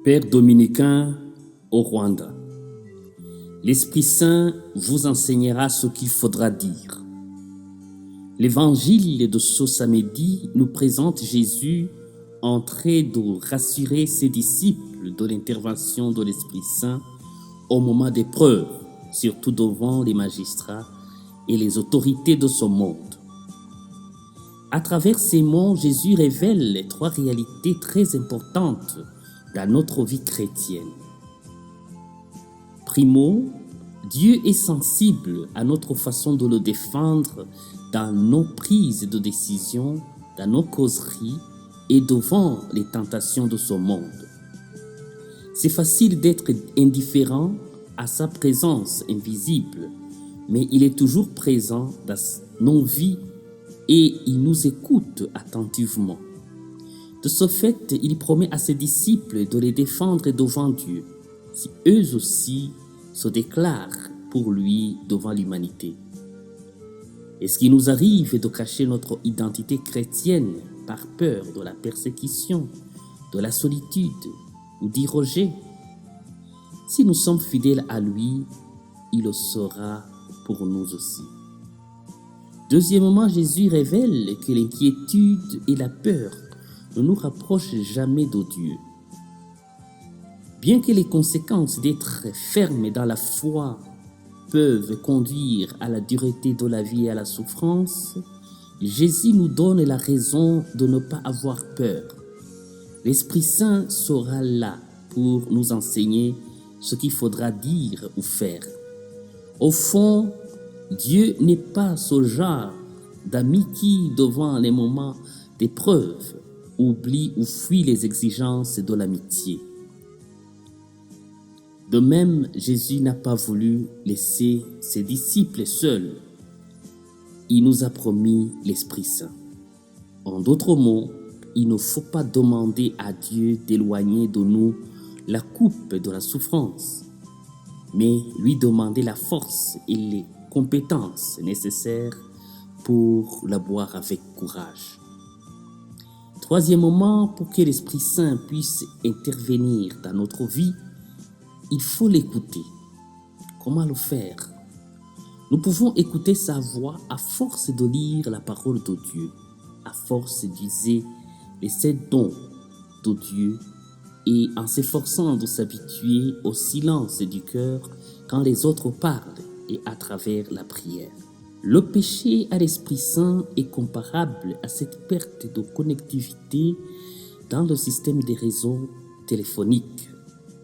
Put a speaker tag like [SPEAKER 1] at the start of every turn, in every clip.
[SPEAKER 1] Père dominicain au Rwanda, l'Esprit Saint vous enseignera ce qu'il faudra dire. L'évangile de ce samedi nous présente Jésus en train de rassurer ses disciples de l'intervention de l'Esprit Saint au moment d'épreuve, surtout devant les magistrats et les autorités de ce monde. À travers ces mots, Jésus révèle les trois réalités très importantes dans notre vie chrétienne. Primo, Dieu est sensible à notre façon de le défendre dans nos prises de décision, dans nos causeries et devant les tentations de ce monde. C'est facile d'être indifférent à sa présence invisible, mais il est toujours présent dans nos vies et il nous écoute attentivement. De ce fait, il promet à ses disciples de les défendre devant Dieu, si eux aussi se déclarent pour lui devant l'humanité. Est-ce qu'il nous arrive de cacher notre identité chrétienne par peur de la persécution, de la solitude ou du rejet? Si nous sommes fidèles à lui, il le sera pour nous aussi. Deuxièmement, Jésus révèle que l'inquiétude et la peur ne nous rapprochent jamais de Dieu. Bien que les conséquences d'être fermes dans la foi peuvent conduire à la dureté de la vie et à la souffrance, Jésus nous donne la raison de ne pas avoir peur. L'Esprit Saint sera là pour nous enseigner ce qu'il faudra dire ou faire. Au fond, Dieu n'est pas ce genre d'ami qui, devant les moments d'épreuve, oublie ou fuit les exigences de l'amitié. De même, Jésus n'a pas voulu laisser ses disciples seuls. Il nous a promis l'Esprit Saint. En d'autres mots, il ne faut pas demander à Dieu d'éloigner de nous la coupe de la souffrance, mais lui demander la force et les compétences nécessaires pour la boire avec courage. Troisièmement, pour que l'Esprit Saint puisse intervenir dans notre vie, il faut l'écouter. Comment le faire? Nous pouvons écouter sa voix à force de lire la parole de Dieu, à force d'user les 7 dons de Dieu et en s'efforçant de s'habituer au silence du cœur quand les autres parlent et à travers la prière. Le péché à l'Esprit Saint est comparable à cette perte de connectivité dans le système des réseaux téléphoniques.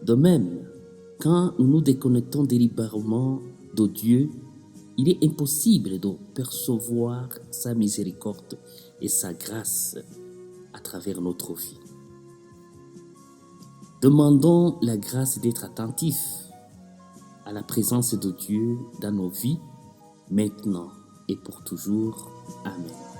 [SPEAKER 1] De même, quand nous nous déconnectons délibérément de Dieu, il est impossible de percevoir sa miséricorde et sa grâce à travers notre vie. Demandons la grâce d'être attentifs à la présence de Dieu dans nos vies, maintenant et pour toujours. Amen.